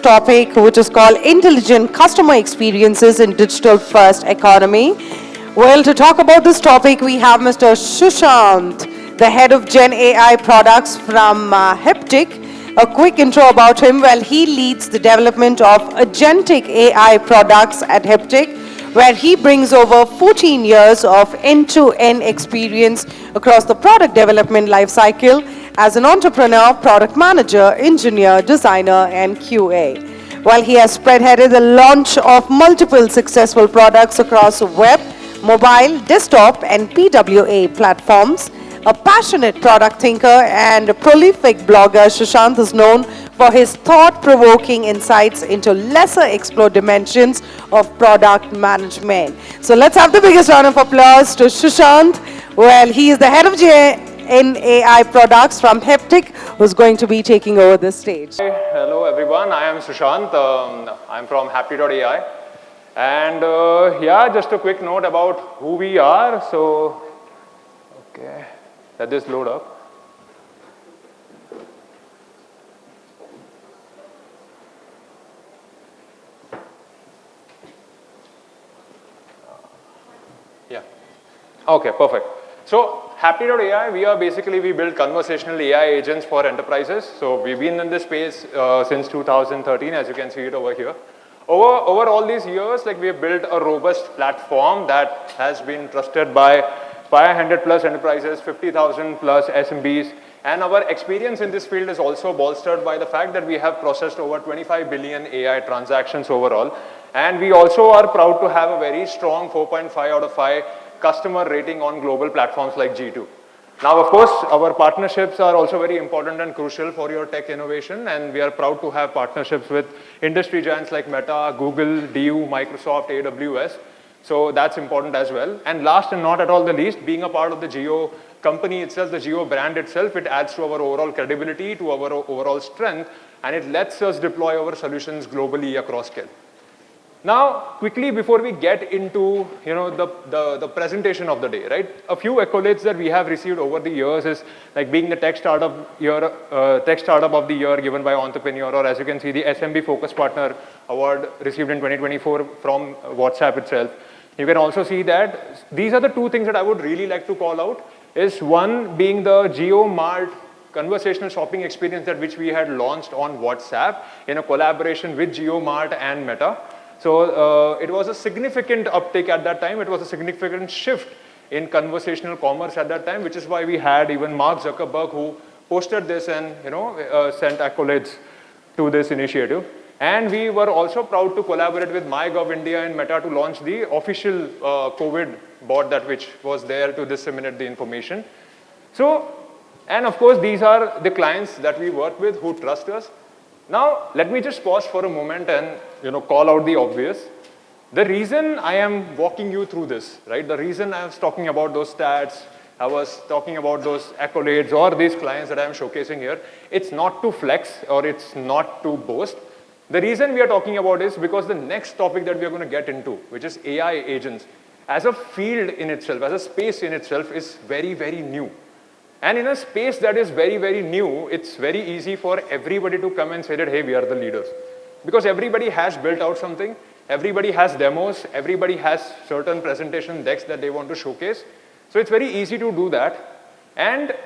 topic which is called intelligent customer experiences in digital first economy. Well, to talk about this topic, we have Mr. Sushant, the head of Gen AI products from Haptik. A quick intro about him. Well, he leads the development of agentic AI products at Haptik, where he brings over 14 years of end-to-end experience across the product development lifecycle as an entrepreneur, product manager, engineer, designer, and QA. While he has spearheaded the launch of multiple successful products across web, mobile, desktop, and PWA platforms, a passionate product thinker and a prolific blogger, Sushant is known for his thought-provoking insights into lesser explored dimensions of product management. So let's have the biggest round of applause to Sushant. Well, he is the head of GenAI products from Haptik, who's going to be taking over the stage. Hi, hello everyone, I am Sushant. I'm from Happy.ai. And yeah, just a quick note about who we are. So, okay, let this load up. Yeah, okay, perfect. So, Happy.ai, we build conversational AI agents for enterprises. So, we've been in this space since 2013, as you can see it over here. Over all these years, we have built a robust platform that has been trusted by 500 plus enterprises, 50,000 plus SMBs, and our experience in this field is also bolstered by the fact that we have processed over 25 billion AI transactions overall. And we also are proud to have a very strong 4.5 out of 5 customer rating on global platforms like G2. Now, of course, our partnerships are also very important and crucial for your tech innovation, and we are proud to have partnerships with industry giants like Meta, Google, DU, Microsoft, AWS. So that's important as well. And last and not at all the least, being a part of the Geo company itself, the Geo brand itself, it adds to our overall credibility, to our overall strength, and it lets us deploy our solutions globally across scale. Now, quickly before we get into the presentation of the day, right? A few accolades that we have received over the years is like being the tech startup of the year given by Entrepreneur, or as you can see, the SMB Focus Partner Award received in 2024 from WhatsApp itself. You can also see that these are the two things that I would really like to call out. Is one being the Geo Mart conversational shopping experience that which we had launched on WhatsApp in a collaboration with Geo Mart and Meta. So it was a significant uptake at that time. It was a significant shift in conversational commerce at that time, which is why we had even Mark Zuckerberg who posted this and sent accolades to this initiative. And we were also proud to collaborate with MyGov India and Meta to launch the official COVID bot that which was there to disseminate the information. So, and of course, these are the clients that we work with who trust us. Now, let me just pause for a moment and call out the obvious. The reason I am walking you through this, right? The reason I was talking about those stats, I was talking about those accolades or these clients that I am showcasing here, it's not to flex or it's not to boast. The reason we are talking about is because the next topic that we are going to get into, which is AI agents, as a field in itself, as a space in itself is very, very new. And in a space that is very, very new, it's very easy for everybody to come and say that, hey, we are the leaders. Because everybody has built out something, everybody has demos, everybody has certain presentation decks that they want to showcase. So it's very easy to do that.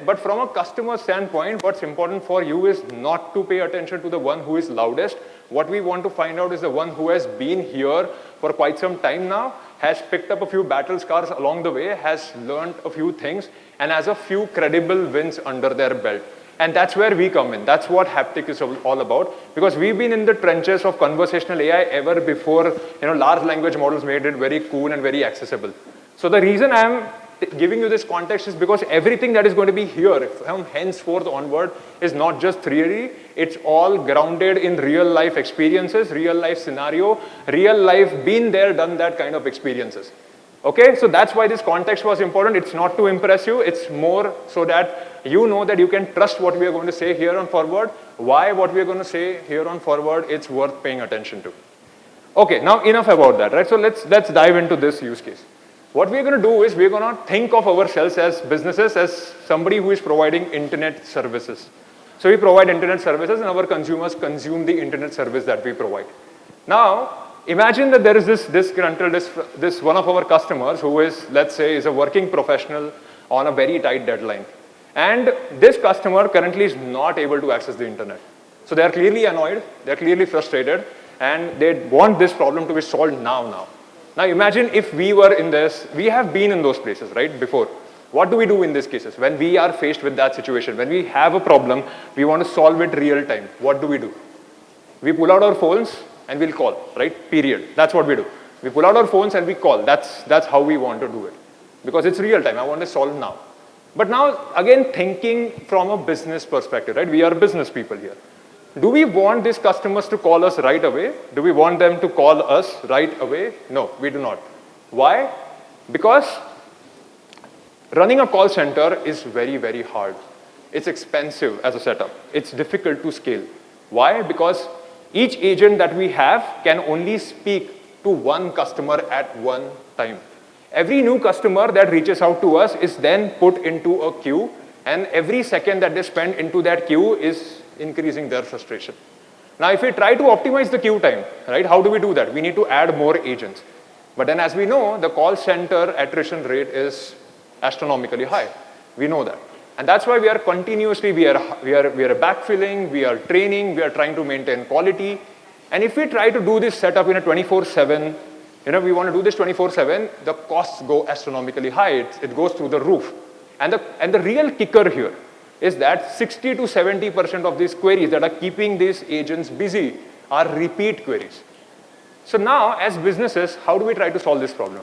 But from a customer standpoint, what's important for you is not to pay attention to the one who is loudest. What we want to find out is the one who has been here for quite some time now, has picked up a few battle scars along the way, has learned a few things, and has a few credible wins under their belt. And that's where we come in. That's what Haptik is all about. Because we've been in the trenches of conversational AI ever before large language models made it very cool and very accessible. So the reason I'm giving you this context is because everything that is going to be here from henceforth onward is not just theory, it's all grounded in real life experiences, real life scenario, real life been there, done that kind of experiences. Okay, so that's why this context was important. It's not to impress you, it's more so that you know that you can trust what we are going to say here on forward, why what we are going to say here on forward, it's worth paying attention to. Okay, now enough about that, right? So let's dive into this use case. What we're going to do is we're going to think of ourselves as businesses, as somebody who is providing internet services. So we provide internet services and our consumers consume the internet service that we provide. Now, imagine that there is this one of our customers who is, let's say, is a working professional on a very tight deadline. And this customer currently is not able to access the internet. So they are clearly annoyed, they're clearly frustrated, and they want this problem to be solved now. Now imagine if we were in this, we have been in those places, right, before. What do we do in these cases? When we are faced with that situation, when we have a problem, we want to solve it real time, what do? We pull out our phones and we'll call, right, period. That's what we do. We pull out our phones and we call. That's how we want to do it. Because it's real time, I want to solve now. But now, again, thinking from a business perspective, right, we are business people here. Do we want these customers to call us right away? Do we want them to call us right away? No, we do not. Why? Because running a call center is very, very hard. It's expensive as a setup. It's difficult to scale. Why? Because each agent that we have can only speak to one customer at one time. Every new customer that reaches out to us is then put into a queue, and every second that they spend into that queue is increasing their frustration. Now, if we try to optimize the queue time, right, how do we do that? We need to add more agents. But then as we know, the call center attrition rate is astronomically high. We know that. And that's why we are continuously, we are backfilling, we are training, we are trying to maintain quality. And if we try to do this setup in a 24/7, we want to do this 24/7, the costs go astronomically high. It goes through the roof. And the real kicker here is that 60 to 70% of these queries that are keeping these agents busy are repeat queries. So now, as businesses, how do we try to solve this problem?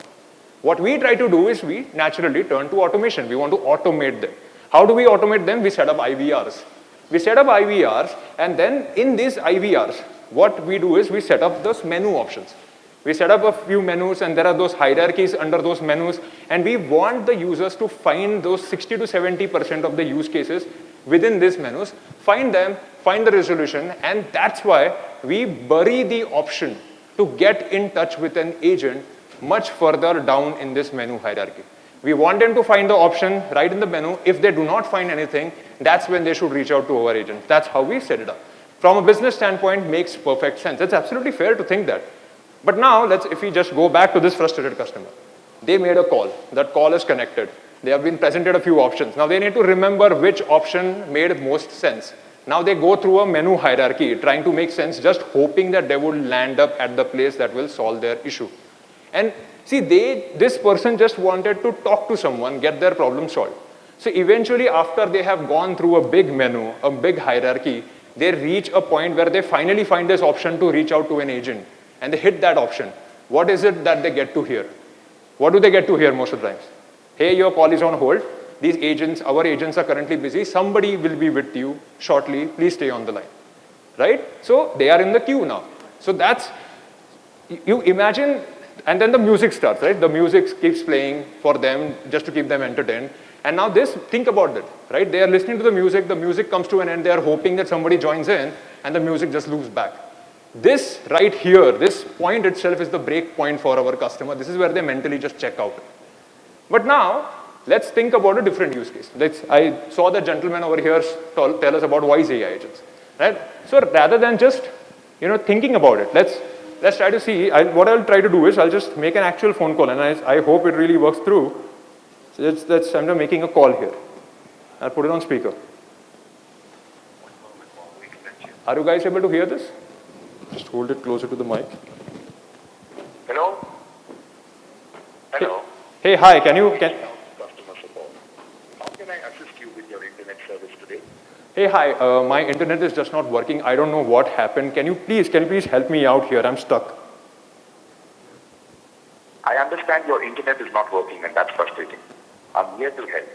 What we try to do is we naturally turn to automation. We want to automate them. How do we automate them? We set up IVRs. We set up IVRs, and then in these IVRs, what we do is we set up those menu options. We set up a few menus, and there are those hierarchies under those menus, and we want the users to find those 60 to 70% of the use cases within these menus, find them, find the resolution, and that's why we bury the option to get in touch with an agent much further down in this menu hierarchy. We want them to find the option right in the menu. If they do not find anything, that's when they should reach out to our agent. That's how we set it up. From a business standpoint, makes perfect sense. It's absolutely fair to think that. But now, if we just go back to this frustrated customer. They made a call. That call is connected. They have been presented a few options. Now they need to remember which option made most sense. Now they go through a menu hierarchy, trying to make sense, just hoping that they would land up at the place that will solve their issue. And see, this person just wanted to talk to someone, get their problem solved. So eventually, after they have gone through a big menu, a big hierarchy, they reach a point where they finally find this option to reach out to an agent. And they hit that option. What is it that they get to hear? What do they get to hear most of the times? Hey, your call is on hold. These agents, our agents are currently busy. Somebody will be with you shortly. Please stay on the line. Right? So they are in the queue now. So that's, you imagine, and then the music starts, right? The music keeps playing for them just to keep them entertained. And now think about it, right? They are listening to the music comes to an end, they are hoping that somebody joins in, and the music just loops back. This right here, this point itself is the break point for our customer. This is where they mentally just check out. But now, let's think about a different use case. I saw the gentleman over here tell us about voice AI agents, right? So rather than just, thinking about it, let's try to see. What I'll try to do is I'll just make an actual phone call, and I hope it really works through. So I'm making a call here. I'll put it on speaker. Are you guys able to hear this? Just hold it closer to the mic. Hello? Hello? Hey, hi, Customer support. How can I assist you with your internet service today? Hey, hi, my internet is just not working. I don't know what happened. Can you please help me out here? I'm stuck. I understand your internet is not working and that's frustrating. I'm here to help.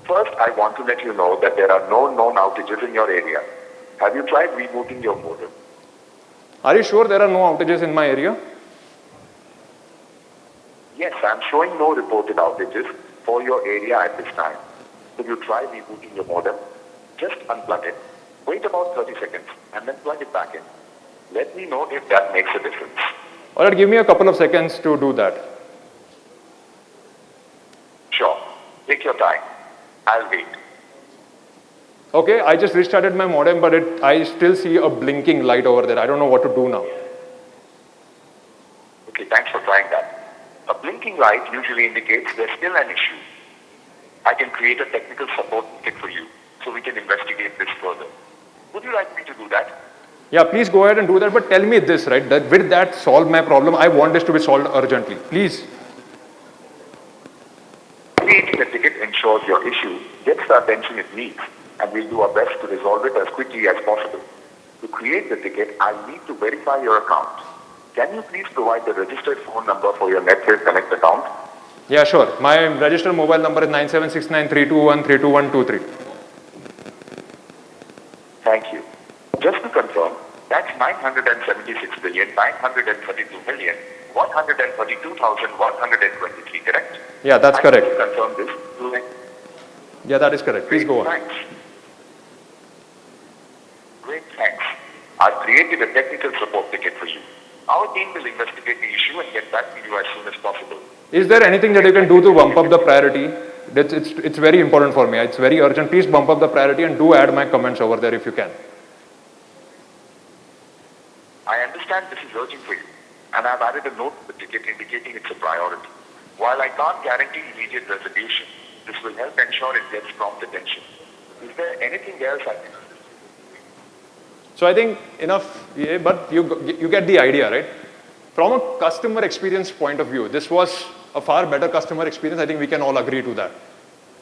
First, I want to let you know that there are no known outages in your area. Have you tried rebooting your modem? Are you sure there are no outages in my area? Yes, I'm showing no reported outages for your area at this time. If you try rebooting your modem, just unplug it, wait about 30 seconds, and then plug it back in. Let me know if that makes a difference. All right, give me a couple of seconds to do that. Sure. Take your time. I'll wait. Okay, I just restarted my modem, but I still see a blinking light over there. I don't know what to do now. Okay, thanks for trying that. A blinking light usually indicates there's still an issue. I can create a technical support ticket for you so we can investigate this further. Would you like me to do that? Yeah, please go ahead and do that, but tell me this, right? That will that solve my problem? I want this to be solved urgently. Please. Creating a ticket ensures your issue gets the attention it needs, and we'll do our best to resolve it as quickly as possible. To create the ticket, I need to verify your account. Can you please provide the registered phone number for your Netflix Connect account? Yeah, sure. My registered mobile number is 976932132123. Thank you. Just to confirm, that's 976,932,132,123, correct? Yeah, that's I correct. need to confirm this. Yeah, that is correct. Please go on. Thanks. Great, thanks. I've created a technical support ticket for you. Our team will investigate the issue and get back to you as soon as possible. Is there anything that you can do to bump up the priority? It's very important for me. It's very urgent. Please bump up the priority and do add my comments over there if you can. I understand this is urgent for you, and I've added a note to the ticket indicating it's a priority. While I can't guarantee immediate resolution, this will help ensure it gets prompt attention. Is there anything else I can do? So I think enough, yeah, but you get the idea, right? From a customer experience point of view, this was a far better customer experience. I think we can all agree to that.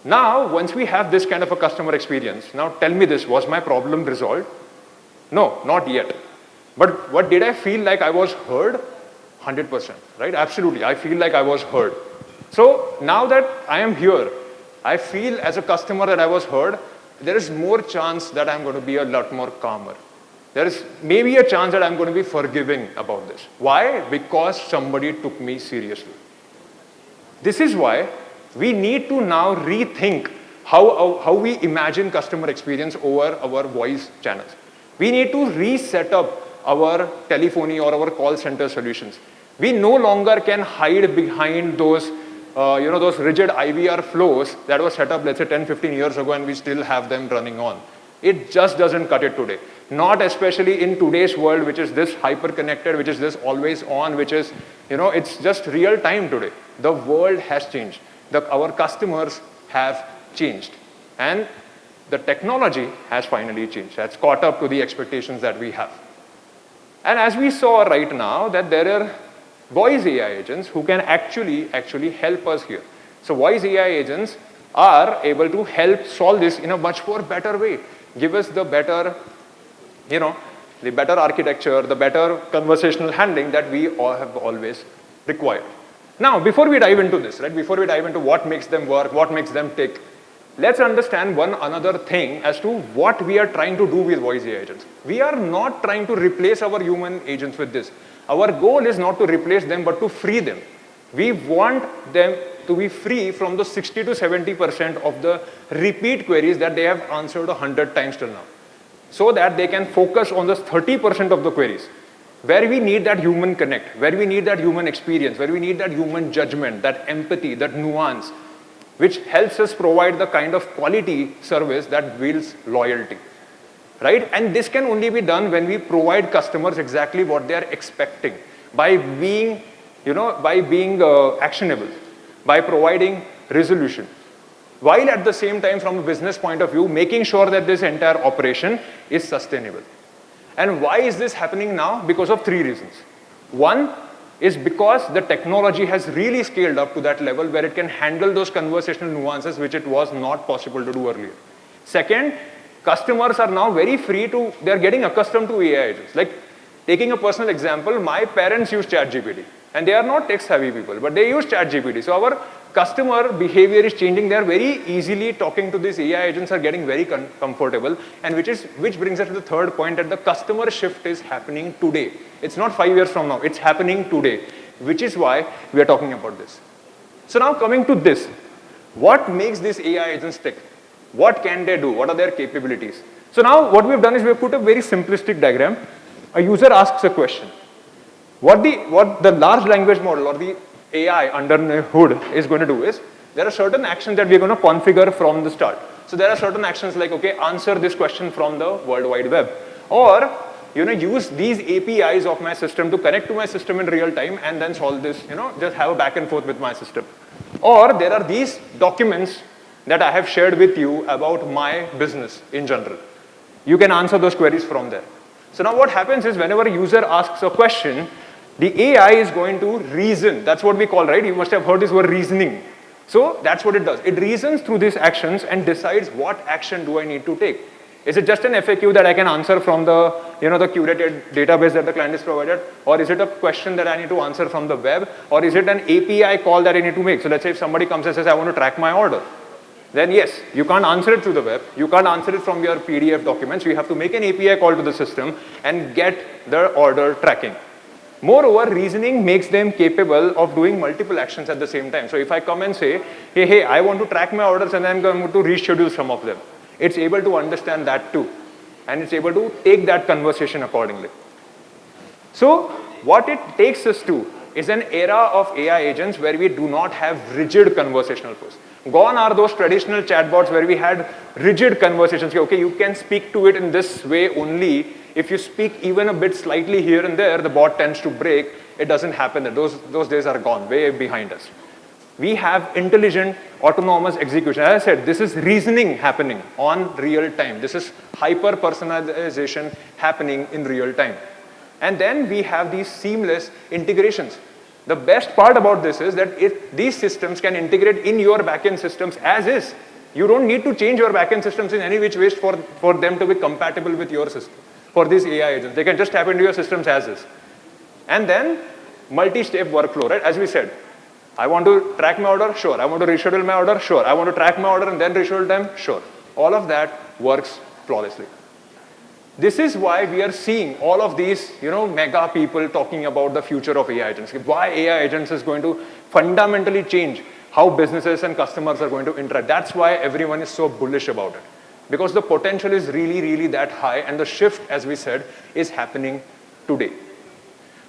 Now, once we have this kind of a customer experience, now tell me this, was my problem resolved? No, not yet. But what did I feel like I was heard? 100%, right? Absolutely, I feel like I was heard. So now that I am here, I feel as a customer that I was heard, there is more chance that I'm going to be a lot more calmer. There is maybe a chance that I'm going to be forgiving about this. Why? Because somebody took me seriously. This is why we need to now rethink how we imagine customer experience over our voice channels. We need to reset up our telephony or our call center solutions. We no longer can hide behind those those rigid IVR flows that were set up, let's say 10, 15 years ago, and we still have them running on. It just doesn't cut it today. Not especially in today's world, which is this hyper-connected, which is this always on, which is, it's just real time today. The world has changed. Our customers have changed. And the technology has finally changed. Has caught up to the expectations that we have. And as we saw right now, that there are voice AI agents who can actually help us here. So voice AI agents are able to help solve this in a much more better way. Give us the better, the better architecture, the better conversational handling that we all have always required. Now, before we dive into this, right, before we dive into what makes them work, what makes them tick, let's understand one another thing as to what we are trying to do with voice AI agents. We are not trying to replace our human agents with this. Our goal is not to replace them, but to free them. We want them to be free from the 60 to 70% of the repeat queries that they have answered 100 times till now, so that they can focus on the 30% of the queries where we need that human connect, where we need that human experience, where we need that human judgment, that empathy, that nuance, which helps us provide the kind of quality service that builds loyalty, right? And this can only be done when we provide customers exactly what they are expecting by being, actionable, by providing resolution, while at the same time, from a business point of view, making sure that this entire operation is sustainable. And why is this happening now? Because of three reasons. One is because the technology has really scaled up to that level where it can handle those conversational nuances which it was not possible to do earlier. Second, customers are now very free to, they're getting accustomed to AI agents. Like, taking a personal example, my parents use ChatGPT. And they are not tech-savvy people, but they use ChatGPT. So our customer behavior is changing. They are very easily talking to these AI agents, are getting very comfortable, and which brings us to the third point, that the customer shift is happening today. It's not 5 years from now. It's happening today, which is why we are talking about this. So now coming to this, what makes these AI agents tick? What can they do? What are their capabilities? So now what we've done is we've put a very simplistic diagram. A user asks a question. What the large language model or the AI under the hood is going to do is, there are certain actions that we're going to configure from the start. So there are certain actions like, okay, answer this question from the World Wide Web. Or, use these APIs of my system to connect to my system in real time and then solve this, just have a back and forth with my system. Or there are these documents that I have shared with you about my business in general. You can answer those queries from there. So now what happens is whenever a user asks a question, the AI is going to reason. That's what we call, right? You must have heard this word reasoning. So that's what it does. It reasons through these actions and decides what action do I need to take. Is it just an FAQ that I can answer from the, the curated database that the client is provided? Or is it a question that I need to answer from the web? Or is it an API call that I need to make? So let's say if somebody comes and says, I want to track my order. Then yes, you can't answer it through the web. You can't answer it from your PDF documents. You have to make an API call to the system and get the order tracking. Moreover, reasoning makes them capable of doing multiple actions at the same time. So if I come and say, hey, I want to track my orders and I'm going to reschedule some of them. It's able to understand that too. And it's able to take that conversation accordingly. So what it takes us to is an era of AI agents where we do not have rigid conversational flows. Gone are those traditional chatbots where we had rigid conversations. Okay, you can speak to it in this way only. If you speak even a bit slightly here and there, the bot tends to break. It doesn't happen. Those days are gone, way behind us. We have intelligent, autonomous execution. As I said, this is reasoning happening on real time. This is hyper-personalization happening in real time. And then we have these seamless integrations. The best part about this is that these systems can integrate in your backend systems as is. You don't need to change your backend systems in any which ways for them to be compatible with your system. For these AI agents, they can just tap into your systems as is. And then multi-step workflow, right? As we said, I want to track my order, sure. I want to reschedule my order, sure. I want to track my order and then reschedule them, sure. All of that works flawlessly. This is why we are seeing all of these, mega people talking about the future of AI agents. Why AI agents is going to fundamentally change how businesses and customers are going to interact. That's why everyone is so bullish about it. Because the potential is really, really that high, and the shift, as we said, is happening today.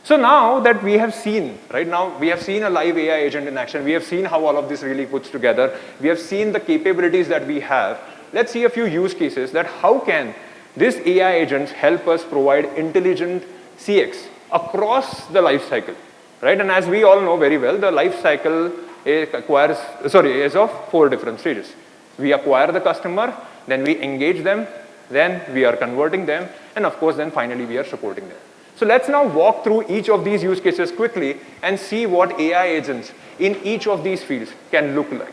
So now that we have seen, right now, we have seen a live AI agent in action. We have seen how all of this really puts together. We have seen the capabilities that we have. Let's see a few use cases that how can these AI agents help us provide intelligent CX across the life cycle, right? And as we all know very well, the life cycle is of 4 different stages. We acquire the customer, then we engage them, then we are converting them, and of course, then finally we are supporting them. So let's now walk through each of these use cases quickly and see what AI agents in each of these fields can look like.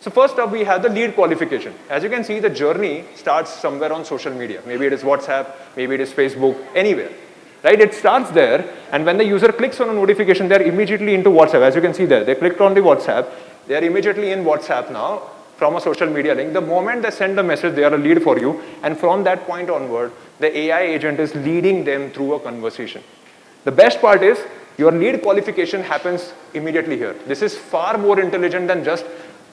So first up, we have the lead qualification. As you can see, the journey starts somewhere on social media. Maybe it is WhatsApp, maybe it is Facebook, anywhere. Right? It starts there, and when the user clicks on a notification, they're immediately into WhatsApp. As you can see there, they clicked on the WhatsApp. They're immediately in WhatsApp now from a social media link. The moment they send the message, they are a lead for you. And from that point onward, the AI agent is leading them through a conversation. The best part is your lead qualification happens immediately here. This is far more intelligent than just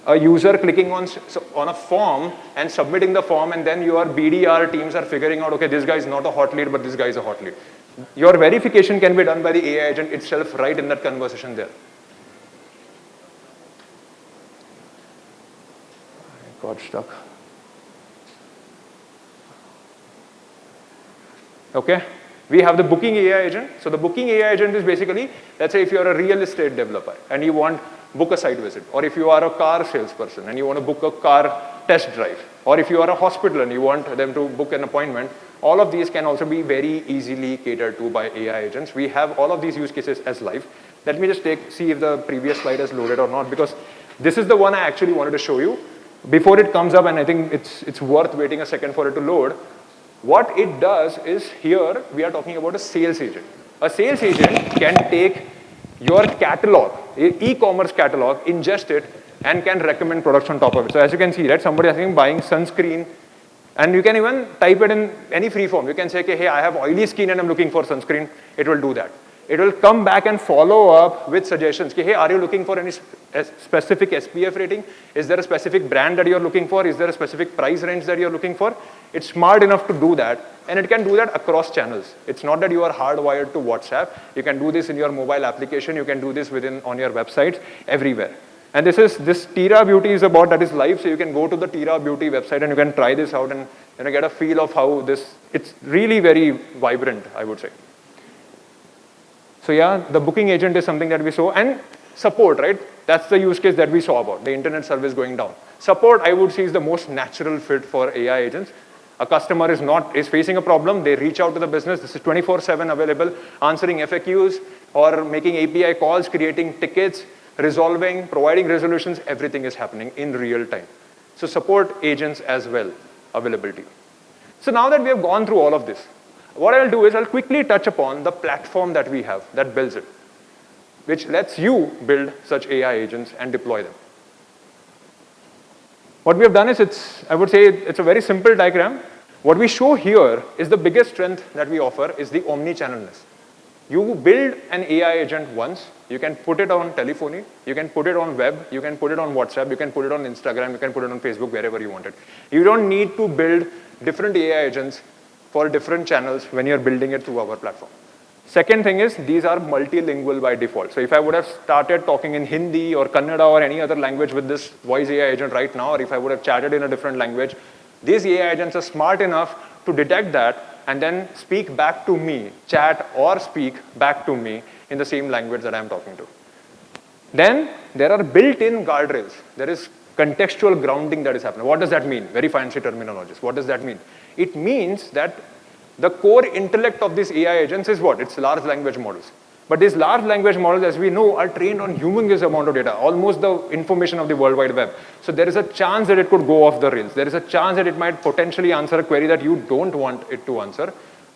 a user clicking on a form and submitting the form, and then your BDR teams are figuring out, okay, this guy is not a hot lead, but this guy is a hot lead. Your verification can be done by the AI agent itself right in that conversation there. I got stuck. Okay, we have the booking AI agent. So the booking AI agent is basically, let's say if you're a real estate developer and you want book a site visit, or if you are a car salesperson and you want to book a car test drive, or if you are a hospital and you want them to book an appointment, all of these can also be very easily catered to by AI agents. We have all of these use cases as live. Let me just see if the previous slide is loaded or not, because this is the one I actually wanted to show you. Before it comes up, and I think it's worth waiting a second for it to load, what it does is here we are talking about a sales agent. A sales agent can take your catalog, e-commerce catalog, ingest it, and can recommend products on top of it. So as you can see, right, somebody is asking buying sunscreen, and you can even type it in any free form. You can say, okay, hey, I have oily skin and I'm looking for sunscreen. It will do that. It will come back and follow up with suggestions. Okay, hey, are you looking for any specific SPF rating? Is there a specific brand that you're looking for? Is there a specific price range that you're looking for? It's smart enough to do that, and it can do that across channels. It's not that you are hardwired to WhatsApp. You can do this in your mobile application. You can do this on your websites, everywhere. And this Tira Beauty is about, that is live, so you can go to the Tira Beauty website and you can try this out and get a feel of how it's really very vibrant, I would say. So yeah, the booking agent is something that we saw, and support, right? That's the use case that we saw about, the internet service going down. Support, I would say, is the most natural fit for AI agents. A customer is facing a problem, they reach out to the business, this is 24/7 available, answering FAQs or making API calls, creating tickets, resolving, providing resolutions, everything is happening in real time. So support agents as well, availability. So now that we have gone through all of this, what I'll do is I'll quickly touch upon the platform that we have that builds it, which lets you build such AI agents and deploy them. What we have done is, I would say it's a very simple diagram. What we show here is the biggest strength that we offer is the omni-channelness. You build an AI agent once, you can put it on telephony, you can put it on web, you can put it on WhatsApp, you can put it on Instagram, you can put it on Facebook, wherever you want it. You don't need to build different AI agents for different channels when you're building it through our platform. Second thing is, these are multilingual by default. So if I would have started talking in Hindi or Kannada or any other language with this voice AI agent right now, or if I would have chatted in a different language, these AI agents are smart enough to detect that and then speak back to me, chat or speak back to me in the same language that I'm talking to. Then there are built-in guardrails. There is contextual grounding that is happening. What does that mean? Very fancy terminologies. What does that mean? It means that the core intellect of these AI agents is what? It's large language models. But these large language models, as we know, are trained on humongous amount of data, almost the information of the World Wide Web. So there is a chance that it could go off the rails. There is a chance that it might potentially answer a query that you don't want it to answer.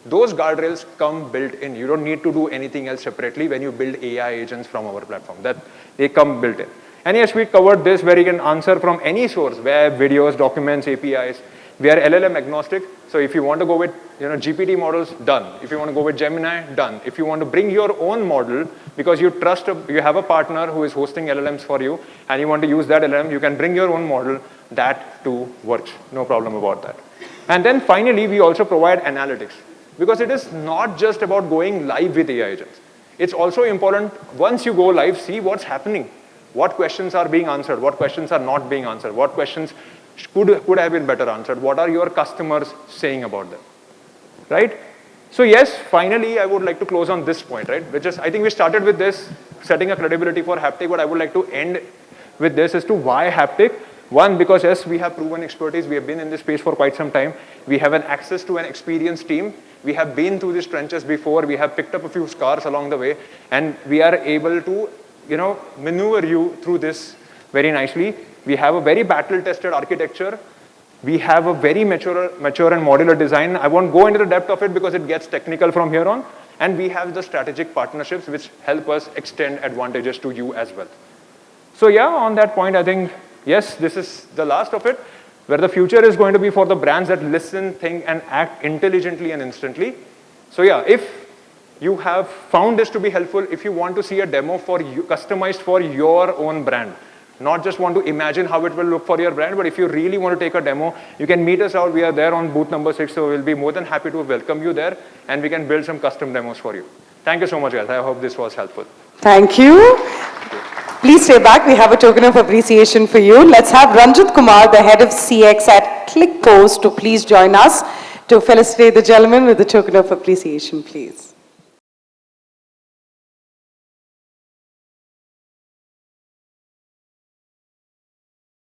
Those guardrails come built in. You don't need to do anything else separately when you build AI agents from our platform. That they come built in. And yes, we covered this where you can answer from any source, web, videos, documents, APIs. We are LLM agnostic. So if you want to go with GPT models, done. If you want to go with Gemini, done. If you want to bring your own model because you trust, you have a partner who is hosting LLMs for you and you want to use that LLM, you can bring your own model. That too works. No problem about that. And then finally, we also provide analytics because it is not just about going live with AI agents. It's also important once you go live, see what's happening. What questions are being answered? What questions are not being answered? What questions could have been better answered? What are your customers saying about them? Right? So yes, finally, I would like to close on this point, right? Which is, I think we started with this, setting a credibility for Haptik, but I would like to end with this as to why Haptik. One, because yes, we have proven expertise. We have been in this space for quite some time. We have an access to an experienced team. We have been through these trenches before. We have picked up a few scars along the way, and we are able to, maneuver you through this very nicely. We have a very battle-tested architecture. We have a very mature and modular design. I won't go into the depth of it because it gets technical from here on. And we have the strategic partnerships which help us extend advantages to you as well. So yeah, on that point, I think, yes, this is the last of it, where the future is going to be for the brands that listen, think, and act intelligently and instantly. So yeah, if you have found this to be helpful, if you want to see a demo for you, customized for your own brand, not just want to imagine how it will look for your brand, but if you really want to take a demo, you can meet us out. We are there on booth number 6, so we'll be more than happy to welcome you there, and we can build some custom demos for you. Thank you so much, guys. I hope this was helpful. Thank you. Please stay back. We have a token of appreciation for you. Let's have Ranjit Kumar, the head of CX at ClickPost, to please join us to felicitate the gentleman with the token of appreciation, please.